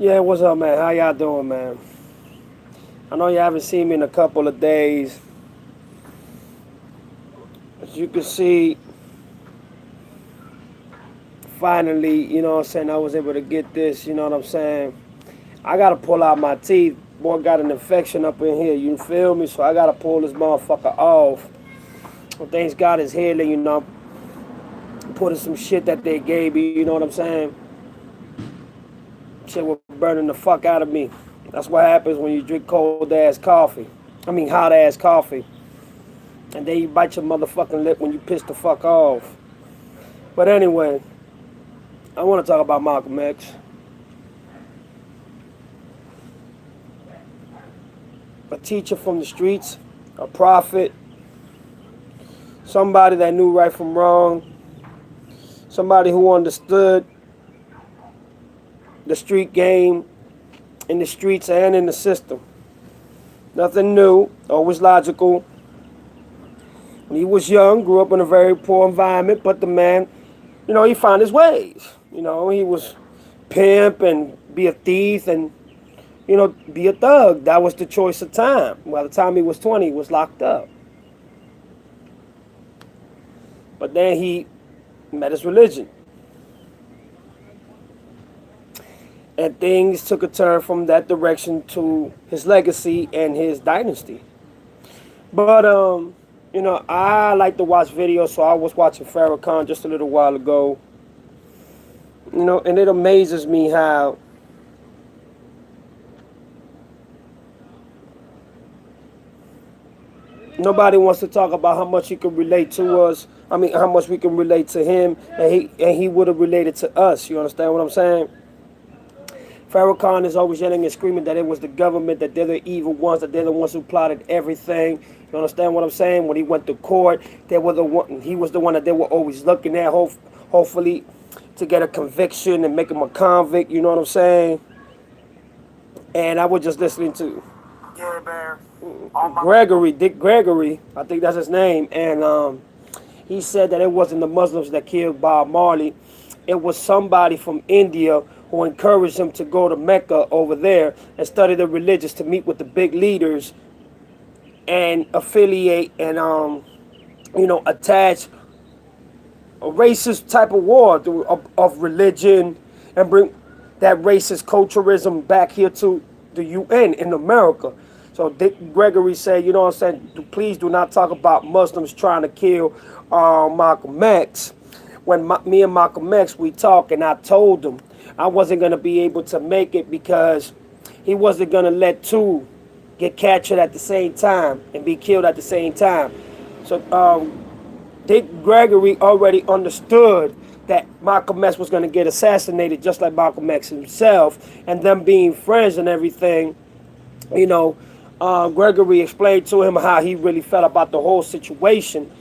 Yeah, what's up, man? How y'all doing, man? I know you haven't seen me in a couple of days. As you can see, finally, you know what I'm saying, I was able to get this, you know what I'm saying? I gotta pull out my teeth. Boy got an infection up in here, you feel me? So I gotta pull this motherfucker off. Well, thanks God is healing, you know. Putting some shit that they gave me, you know what I'm saying? Shit was burning the fuck out of me. That's what happens when you drink cold ass coffee. I mean hot ass coffee. And then you bite your motherfucking lip when you piss the fuck off. But anyway, I want to talk about Malcolm X. A teacher from the streets, a prophet, somebody that knew right from wrong, somebody who understood the street game in the streets and in the system. Nothing new, always logical. When he was young, grew up in a very poor environment, but the man, you know, he found his ways. You know, he was pimp and be a thief and, you know, be a thug. That was the choice of time. By the time he was 20, he was locked up. But then he met his religion. And things took a turn from that direction to his legacy and his dynasty. But, you know, I like to watch videos, so I was watching Farrakhan just a little while ago. You know, and it amazes me how nobody wants to talk about how much he can relate to us. I mean, how much we can relate to him, and he would have related to us. You understand what I'm saying? Farrakhan is always yelling and screaming that it was the government, that they're the evil ones, that they're the ones who plotted everything. You understand what I'm saying? When he went to court, they were the one. He was the one that they were always looking at, hopefully, to get a conviction and make him a convict. You know what I'm saying? And I was just listening to Gregory, Dick Gregory, I think that's his name, and he said that it wasn't the Muslims that killed Bob Marley. It was somebody from India who encouraged him to go to Mecca over there and study the religions, to meet with the big leaders and affiliate and you know, attach a racist type of war of religion and bring that racist culturalism back here to the UN in America. So Dick Gregory said, you know what I'm saying, please do not talk about Muslims trying to kill Malcolm X. When me and Malcolm X, we talked, and I told him I wasn't going to be able to make it because he wasn't going to let two get captured at the same time and be killed at the same time. So Dick Gregory already understood that Malcolm X was going to get assassinated just like Malcolm X himself, and them being friends and everything, you know, Gregory explained to him how he really felt about the whole situation,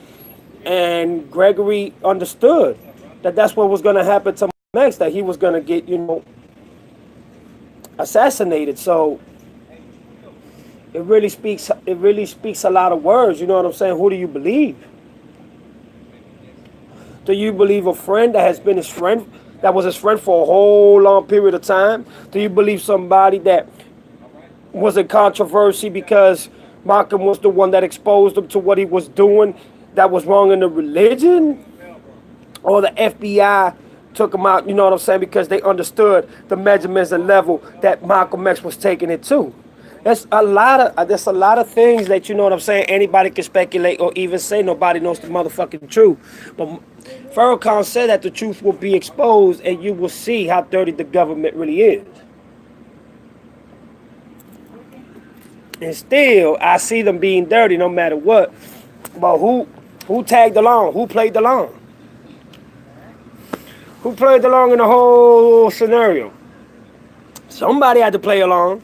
and Gregory understood that that's what was going to happen to Malcolm X, that he was going to get, you know, assassinated. So it really speaks a lot of words, you know what I'm saying? Who do you believe? Do you believe a friend that has been his friend, that was his friend for a whole long period of time? Do you believe somebody that was in controversy because Malcolm was the one that exposed him to what he was doing that was wrong in the religion? Or the FBI took him out, you know what I'm saying, because they understood the measurements and level that Malcolm X was taking it to? There's a lot of things that, you know what I'm saying, anybody can speculate or even say. Nobody knows the motherfucking truth. But Farrakhan said that the truth will be exposed and you will see how dirty the government really is. And still, I see them being dirty no matter what. But who tagged along? Who played along? Who played along in the whole scenario? Somebody had to play along.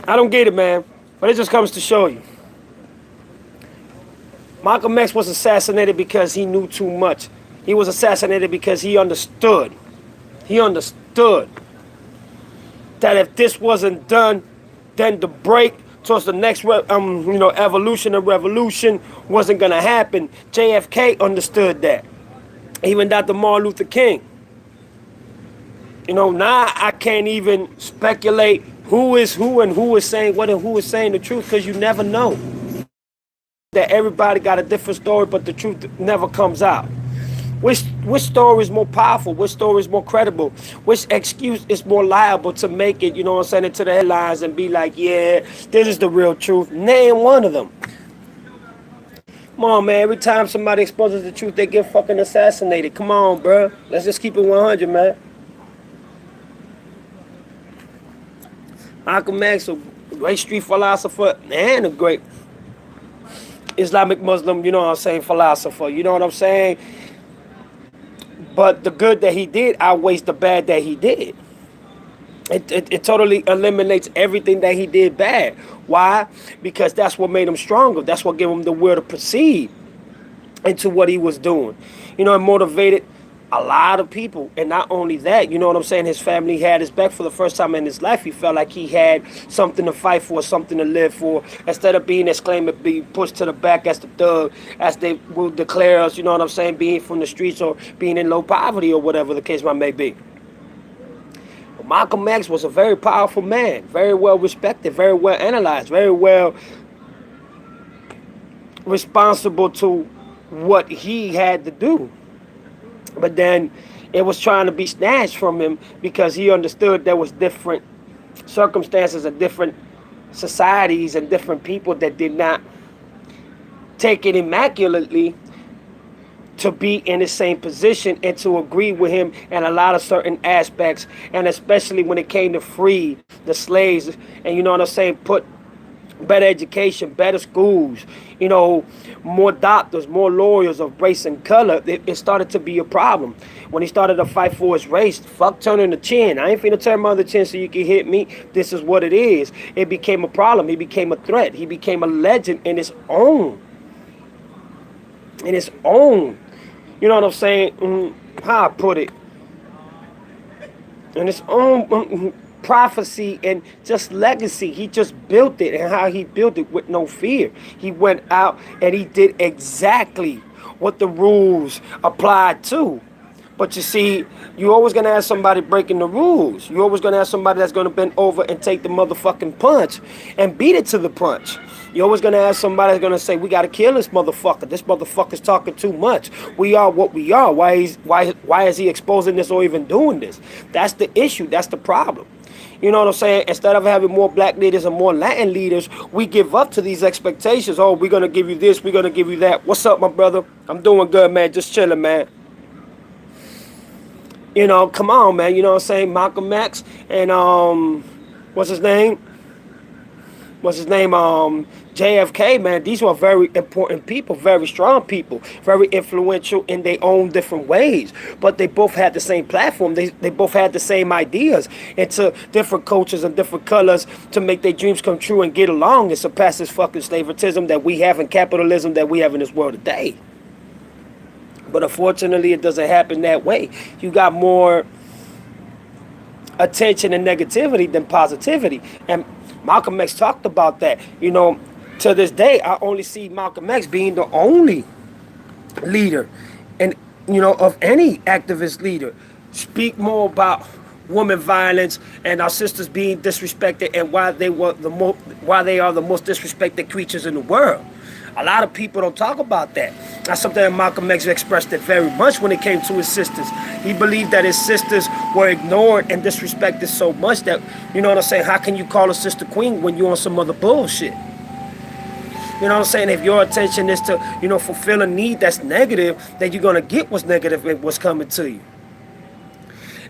I don't get it, man. But it just comes to show you. Malcolm X was assassinated because he knew too much. He was assassinated because he understood. He understood that if this wasn't done, then the break towards the next you know, evolution and revolution wasn't gonna happen. JFK understood that. Even Dr. Martin Luther King. You know, now I can't even speculate who is who and who is saying what and who is saying the truth, because you never know. That everybody got a different story, but the truth never comes out. Which story is more powerful? Which story is more credible? Which excuse is more liable to make it, you know what I'm saying, into the headlines and be like, yeah, this is the real truth? Name one of them. Come on, man. Every time somebody exposes the truth, they get fucking assassinated. Come on, bro. Let's just keep it 100, man. Malcolm X, a great street philosopher and a great Islamic Muslim, you know what I'm saying, philosopher. You know what I'm saying? But the good that he did outweighs the bad that he did. It totally eliminates everything that he did bad. Why? Because that's what made him stronger. That's what gave him the will to proceed into what he was doing. You know, it motivated a lot of people. And not only that, you know what I'm saying, his family had his back for the first time in his life. He felt like he had something to fight for, something to live for, instead of being exclaimed and being pushed to the back as the thug, as they will declare us, you know what I'm saying, being from the streets or being in low poverty or whatever the case may be. But Malcolm X was a very powerful man, very well respected, very well analyzed, very well responsible to what he had to do. But then it was trying to be snatched from him because he understood there was different circumstances and different societies and different people that did not take it immaculately to be in the same position and to agree with him in a lot of certain aspects, and especially when it came to free the slaves and, you know what I'm saying, put better education, better schools, you know, more doctors, more lawyers of race and color. It started to be a problem. When he started to fight for his race, fuck turning the chin. I ain't finna turn my other chin so you can hit me. This is what it is. It became a problem. He became a threat. He became a legend in his own. In his own. You know what I'm saying? How I put it. In his own prophecy and just legacy. He just built it, and how he built it with no fear. He went out and he did exactly what the rules applied to. But you see, you're always going to have somebody breaking the rules. You're always going to have somebody that's going to bend over and take the motherfucking punch and beat it to the punch. You're always going to have somebody that's going to say, we got to kill this motherfucker. This motherfucker's talking too much. We are what we are. Why is he exposing this or even doing this? That's the issue. That's the problem. You know what I'm saying? Instead of having more black leaders and more Latin leaders, we give up to these expectations. Oh, we're going to give you this. We're going to give you that. What's up, my brother? I'm doing good, man. Just chilling, man. You know, come on, man. You know what I'm saying? Malcolm X and, what's his name? JFK, man. These were very important people, very strong people, very influential in their own different ways. But they both had the same platform. They both had the same ideas into different cultures and different colors to make their dreams come true and get along and surpass this fucking favoritism that we have in capitalism that we have in this world today. But unfortunately, it doesn't happen that way. You got more attention and negativity than positivity. And Malcolm X talked about that. You know, to this day, I only see Malcolm X being the only leader, and, you know, of any activist leader, speak more about woman violence and our sisters being disrespected and why they are the most disrespected creatures in the world. A lot of people don't talk about that. That's something that Malcolm X expressed it very much when it came to his sisters. He believed that his sisters were ignored and disrespected so much that, you know what I'm saying, how can you call a sister queen when you're on some other bullshit? You know what I'm saying? If your attention is to, you know, fulfill a need that's negative, then you're going to get what's negative and what's coming to you.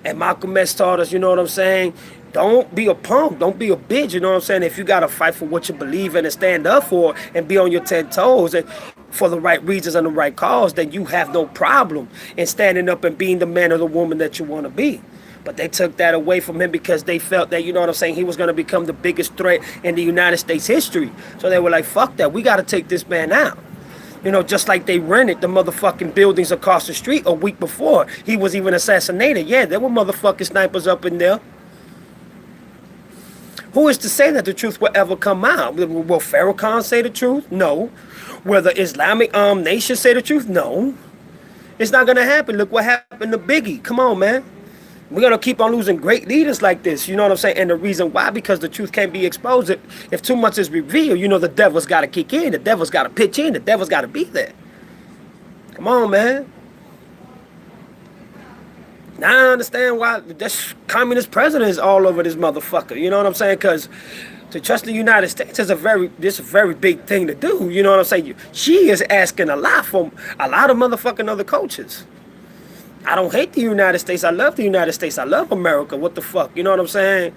And Malcolm X taught us, you know what I'm saying, don't be a punk. Don't be a bitch. You know what I'm saying? If you got to fight for what you believe in and stand up for and be on your 10 toes and for the right reasons and the right cause, then you have no problem in standing up and being the man or the woman that you want to be. But they took that away from him because they felt that, you know what I'm saying, he was going to become the biggest threat in the United States history. So they were like, fuck that. We got to take this man out. You know, just like they rented the motherfucking buildings across the street a week before he was even assassinated. Yeah, there were motherfucking snipers up in there. Who is to say that the truth will ever come out? Will Farrakhan say the truth? No. Will the Islamic nation say the truth? No. It's not going to happen. Look what happened to Biggie. Come on, man. We're going to keep on losing great leaders like this. You know what I'm saying? And the reason why, because the truth can't be exposed. If too much is revealed, you know, the devil's got to kick in. The devil's got to pitch in. The devil's got to be there. Come on, man. Now I understand why this communist president is all over this motherfucker. You know what I'm saying? Because to trust the United States is a very big thing to do. You know what I'm saying? She is asking a lot from a lot of motherfucking other cultures. I don't hate the United States. I love the United States. I love America. What the fuck? You know what I'm saying?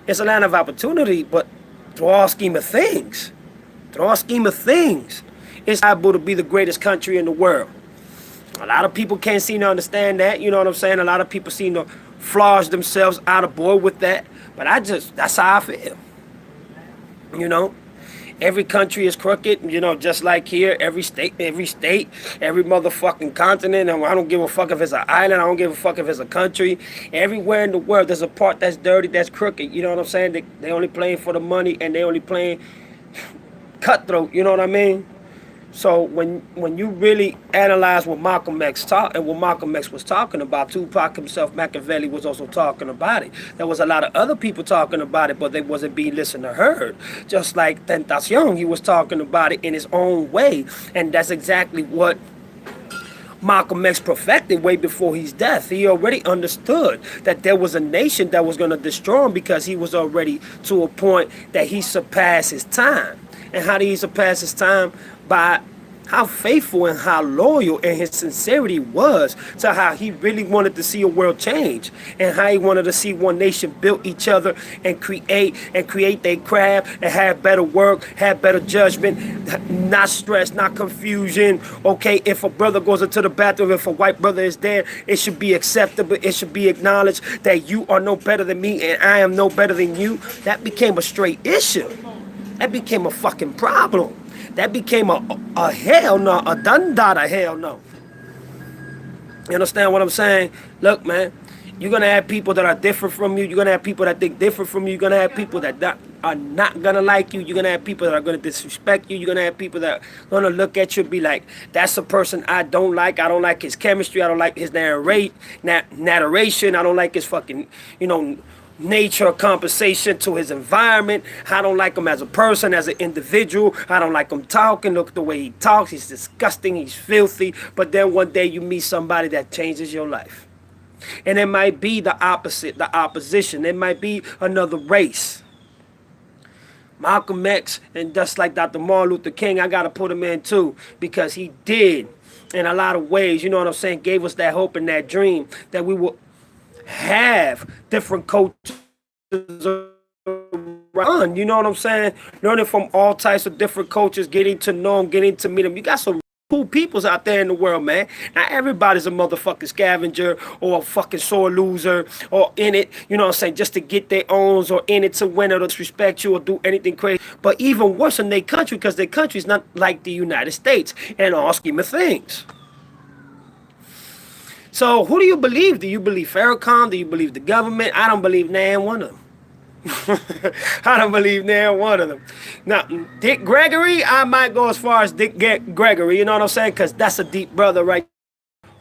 It's a land of opportunity, but through all scheme of things, it's able to be the greatest country in the world. A lot of people can't seem to understand that. You know what I'm saying? A lot of people seem to flaws themselves out of board with that. But that's how I feel. You know? Every country is crooked, you know, just like here. Every state, every motherfucking continent. And I don't give a fuck if it's an island. I don't give a fuck if it's a country. Everywhere in the world, there's a part that's dirty, that's crooked. You know what I'm saying? They only playing for the money, and they only playing cutthroat. You know what I mean? So when you really analyze what Malcolm X taught and what Malcolm X was talking about, Tupac himself, Machiavelli was also talking about it. There was a lot of other people talking about it, but they wasn't being listened or heard. Just like Tentacion, he was talking about it in his own way, and that's exactly what Malcolm X perfected way before his death. He already understood that there was a nation that was going to destroy him because he was already to a point that he surpassed his time. And how did he surpass his time? By how faithful and how loyal and his sincerity was to how he really wanted to see a world change, and how he wanted to see one nation build each other and create their craft and have better work, have better judgment, not stress, not confusion. Okay, if a brother goes into the bathroom, if a white brother is there, it should be acceptable. It should be acknowledged that you are no better than me and I am no better than you. That became a straight issue. That became a fucking problem. That became a hell no, a dun-dada hell no. You understand what I'm saying? Look, man, you're going to have people that are different from you. You're going to have people that think different from you. You're going to have people that are not going to like you. You're going to have people that are going to disrespect you. You're going to have people that are going to look at you and be like, that's a person I don't like. I don't like his chemistry. I don't like his narration. I don't like his fucking, you know, nature compensation to his environment. I don't like him as a person, as an individual. I don't like him talking. Look at the way he talks. He's disgusting. He's filthy. But then one day you meet somebody that changes your life. And it might be the opposite, the opposition. It might be another race. Malcolm X, and just like Dr. Martin Luther King, I got to put him in too, because he did, in a lot of ways, you know what I'm saying, gave us that hope and that dream that we will have different cultures around, you know what I'm saying? Learning from all types of different cultures, getting to know them, getting to meet them. You got some cool peoples out there in the world, man. Now everybody's a motherfucking scavenger or a fucking sore loser or in it, you know what I'm saying, just to get their owns, or in it to win or disrespect you or do anything crazy. But even worse in their country, because their country's not like the United States in all scheme of things. So who do you believe? Do you believe Farrakhan? Do you believe the government? I don't believe nan one of them. I don't believe nan one of them. Now, Dick Gregory, I might go as far as Dick Gregory, you know what I'm saying? Because that's a deep brother, right?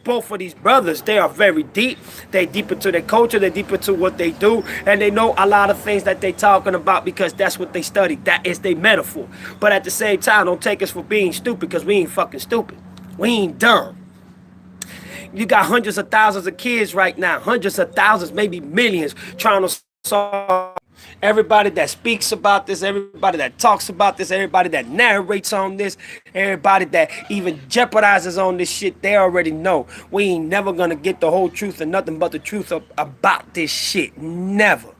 Both of these brothers, they are very deep. They deep into their culture, they deep into what they do, and they know a lot of things that they talking about because that's what they study. That is their metaphor. But at the same time, don't take us for being stupid, because we ain't fucking stupid. We ain't dumb. You got hundreds of thousands of kids right now, hundreds of thousands, maybe millions, trying to solve. Everybody that speaks about this, everybody that talks about this, everybody that narrates on this, everybody that even jeopardizes on this shit, they already know we ain't never gonna get the whole truth and nothing but the truth about this shit. Never.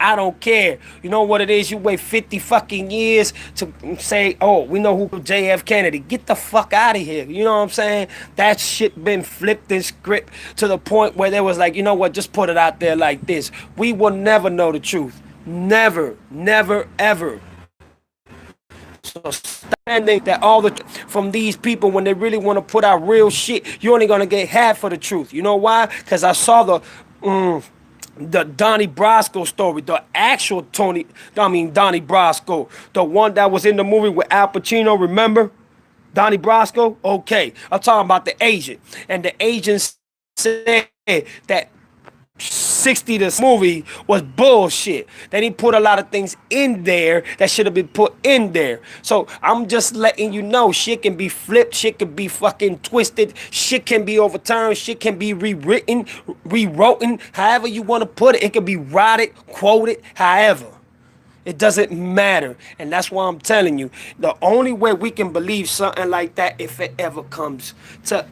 I don't care. You know what it is? You wait 50 fucking years to say, oh, we know who J.F. Kennedy. Get the fuck out of here. You know what I'm saying? That shit been flipped and script to the point where there was like, you know what? Just put it out there like this. We will never know the truth. Never, never, ever. So standing that all the from these people, when they really want to put out real shit, you're only gonna get half of the truth. You know why? Because I saw the Donnie Brasco story, the actual Donnie Brasco, the one that was in the movie with Al Pacino, remember? Donnie Brasco? Okay, I'm talking about the agent. And the agent said that 60 this movie was bullshit. They didn't put a lot of things in there that should have been put in there. So I'm just letting you know, shit can be flipped, shit can be fucking twisted, shit can be overturned, shit can be rewritten, rewritten, however you want to put it. It can be rotted, quoted, however. It doesn't matter. And that's why I'm telling you, the only way we can believe something like that, if it ever comes to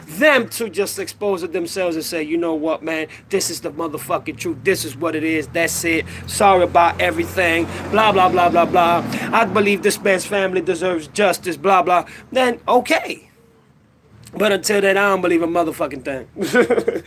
them to just expose it themselves and say, you know what, man, this is the motherfucking truth. This is what it is. That's it. Sorry about everything. Blah, blah, blah, blah, blah. I believe this man's family deserves justice, blah, blah. Then, okay. But until then, I don't believe a motherfucking thing.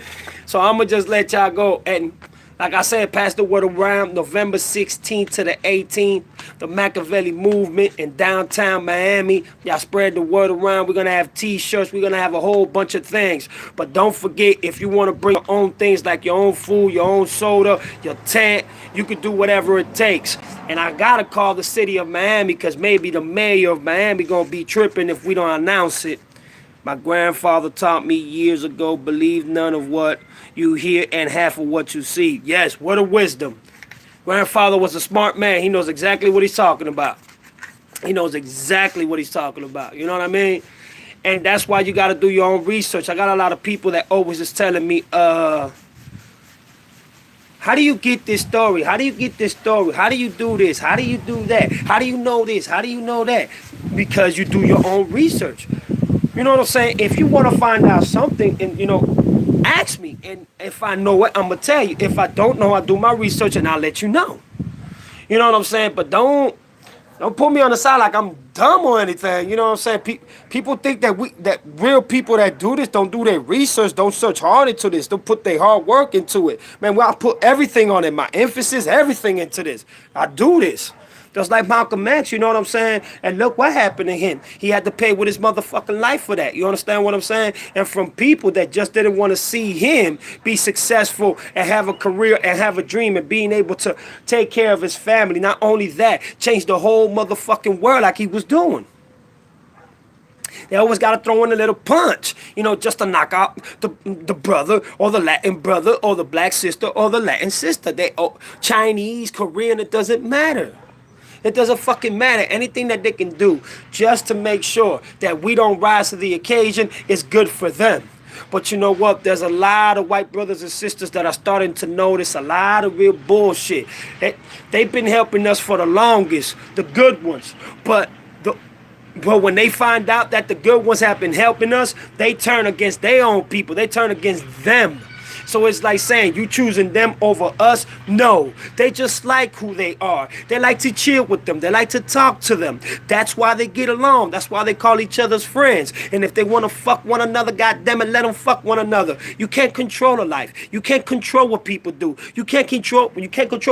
So I'm going to just let y'all go. And like I said, pass the word around. November 16th to the 18th, the Machiavelli movement in downtown Miami. Y'all spread the word around. We're going to have t-shirts. We're going to have a whole bunch of things. But don't forget, if you want to bring your own things like your own food, your own soda, your tent, you can do whatever it takes. And I got to call the city of Miami because maybe the mayor of Miami going to be tripping if we don't announce it. My grandfather taught me years ago, believe none of what you hear and half of what you see. Yes, what a wisdom. Grandfather was a smart man. He knows exactly what he's talking about. He knows exactly what he's talking about. You know what I mean? And that's why you got to do your own research. I got a lot of people that always just telling me, how do you get this story? How do you get this story? How do you do this? How do you do that? How do you know this? How do you know that? Because you do your own research. You know what I'm saying? If you want to find out something, and ask me. And if I know it, I'm gonna tell you. If I don't know, I'll do my research and I'll let you know. You know what I'm saying? But don't put me on the side like I'm dumb or anything. You know what I'm saying? People think that real people that do this don't do their research, don't search hard into this, don't put their hard work into it. Man, well, I put everything on it, my emphasis, everything into this. I do this. Just like Malcom X, you know what I'm saying? And look what happened to him. He had to pay with his motherfucking life for that. You understand what I'm saying? And from people that just didn't want to see him be successful and have a career and have a dream and being able to take care of his family. Not only that, change the whole motherfucking world like he was doing. They always got to throw in a little punch, just to knock out the brother or the Latin brother or the black sister or the Latin sister. Chinese, Korean, it doesn't matter. It doesn't fucking matter. Anything that they can do just to make sure that we don't rise to the occasion is good for them. But you know what? There's a lot of white brothers and sisters that are starting to notice a lot of real bullshit. They've been helping us for the longest, the good ones. But when they find out that the good ones have been helping us, they turn against their own people. They turn against them. So it's like saying, you choosing them over us? No. They just like who they are. They like to chill with them. They like to talk to them. That's why they get along. That's why they call each other's friends. And if they want to fuck one another, goddamn it, let them fuck one another. You can't control a life. You can't control what people do. You can't control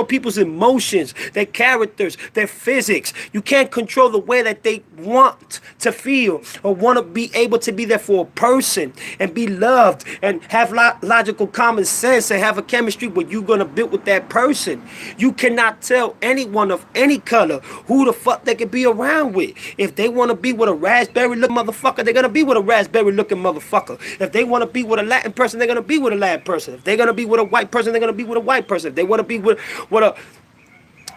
people's emotions, their characters, their physics. You can't control the way that they want to feel or want to be able to be there for a person and be loved and have logical common sense and have a chemistry where you're going to build with that person. You cannot tell anyone of any color who the fuck they can be around with. If they want to be with a raspberry looking motherfucker, they're going to be with a raspberry looking motherfucker. If they want to be with a Latin person, they're going to be with a Latin person. If they're going to be with a white person, they're going to be with a white person. If they want to be with a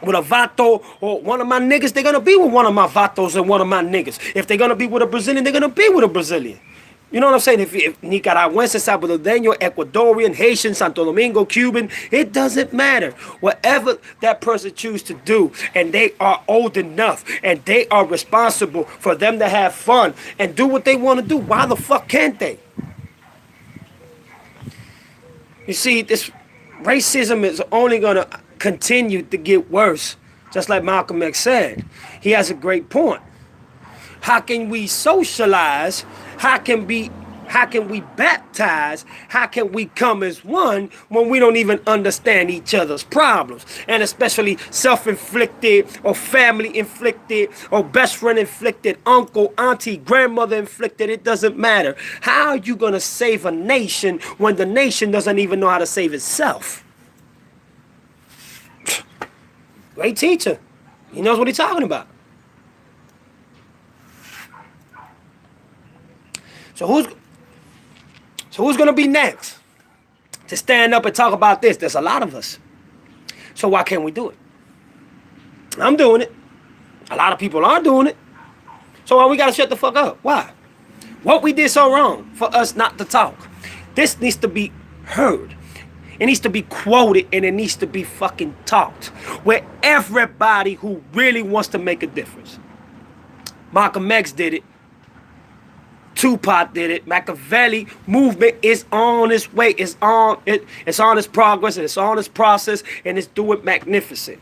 vato or one of my niggas, they're going to be with one of my vatos and one of my niggas. If they're going to be with a Brazilian, they're going to be with a Brazilian. You know what I'm saying? If Nicaraguense, Salvadoreño, Ecuadorian, Haitian, Santo Domingo, Cuban, it doesn't matter. Whatever that person chooses to do, and they are old enough, and they are responsible for them to have fun and do what they want to do, why the fuck can't they? You see, this racism is only going to continue to get worse. Just like Malcom X said. He has a great point. How can we socialize? How can we baptize? How can we come as one when we don't even understand each other's problems? And especially self-inflicted or family-inflicted or best friend-inflicted, uncle, auntie, grandmother inflicted, it doesn't matter. How are you going to save a nation when the nation doesn't even know how to save itself? Great teacher. He knows what he's talking about. So who's gonna be next to stand up and talk about this. There's a lot of us. So why can't we do it? I'm doing it. A lot of people aren't doing it. So why we gotta shut the fuck up? Why? What we did so wrong for us not to talk? This needs to be heard. It needs to be quoted, and it needs to be fucking talked. Where everybody who really wants to make a difference. Malcolm X did it. Tupac did it. Machiavelli movement is on its way. It's on its progress, and it's on its process, and it's doing magnificent.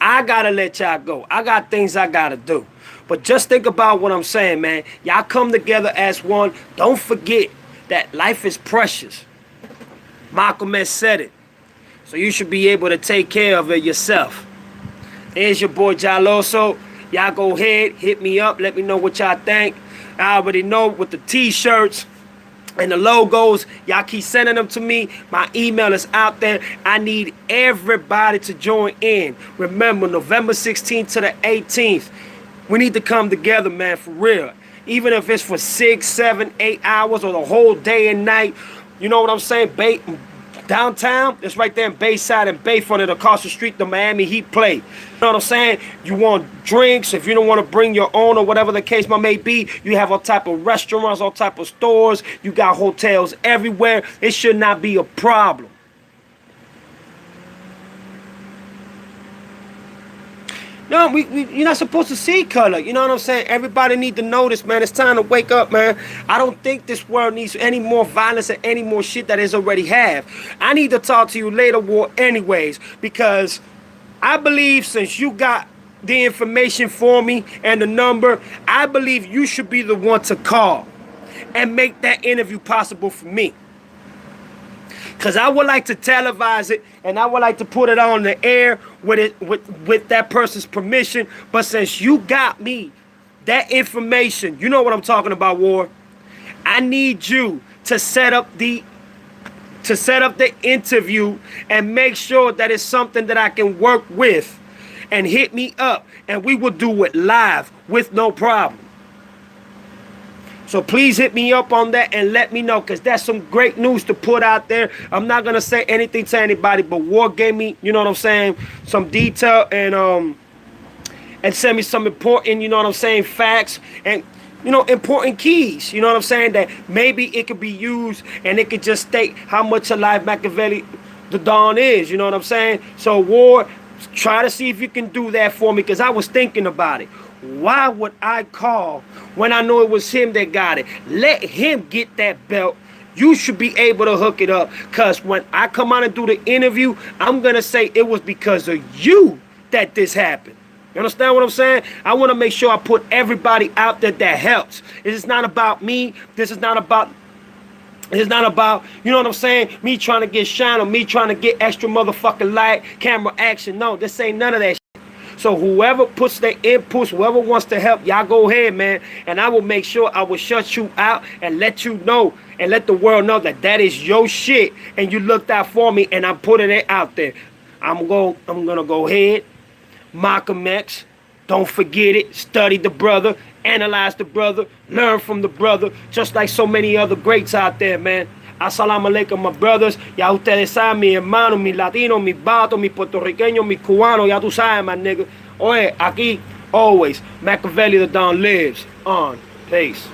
I gotta let y'all go. I got things I gotta do. But just think about what I'm saying, man. Y'all come together as one. Don't forget that life is precious. Malcolm X said it. So you should be able to take care of it yourself. There's your boy Jaloso. Y'all go ahead, hit me up. Let me know what y'all think. I already know with the t-shirts and the logos, y'all keep sending them to me. My email is out there. I need everybody to join in. Remember, November 16th to the 18th. We need to come together, man, for real. Even if it's for 6, 7, 8 hours or the whole day and night. You know what I'm saying? Downtown, it's right there in Bayside and Bayfront, across the street, the Miami Heat play. You know what I'm saying? You want drinks, if you don't want to bring your own or whatever the case may be, you have all type of restaurants, all type of stores. You got hotels everywhere. It should not be a problem. No, you're not supposed to see color. You know what I'm saying? Everybody need to know this, man. It's time to wake up, man. I don't think this world needs any more violence and any more shit that it already have. I need to talk to you later, War, anyways, because I believe since you got the information for me and the number, I believe you should be the one to call and make that interview possible for me. Because I would like to televise it, and I would like to put it on the air with that person's permission. But since you got me that information, you know what I'm talking about, War. I need you to set up the interview and make sure that it's something that I can work with, and hit me up, and we will do it live with no problem. So please hit me up on that and let me know, because that's some great news to put out there. I'm not going to say anything to anybody, but War gave me, you know what I'm saying, some detail and send me some important, you know what I'm saying, facts and, you know, important keys, you know what I'm saying, that maybe it could be used and it could just state how much alive Machiavelli the Don is, you know what I'm saying. So War, try to see if you can do that for me, because I was thinking about it. Why would I call when I know it was him that got it? Let him get that belt. You should be able to hook it up. Because when I come out and do the interview, I'm going to say it was because of you that this happened. You understand what I'm saying? I want to make sure I put everybody out there that helps. This is not about me. This is not about, you know what I'm saying, me trying to get shine or me trying to get extra motherfucking light, camera action. No, this ain't none of that shit. So whoever puts their inputs, whoever wants to help, y'all go ahead, man. And I will make sure I will shut you out and let you know and let the world know that that is your shit. And you looked out for me and I'm putting it out there. I'm going to go ahead. Malcolm X. Don't forget it. Study the brother. Analyze the brother. Learn from the brother. Just like so many other greats out there, man. Assalamu alaikum, my brothers. Ya ustedes saben, mi hermano, mi latino, mi vato, mi puertorriqueño, mi cubano. Ya tú sabes, my nigga. Oye, aquí, always, Machiavelli the Don lives on. Peace.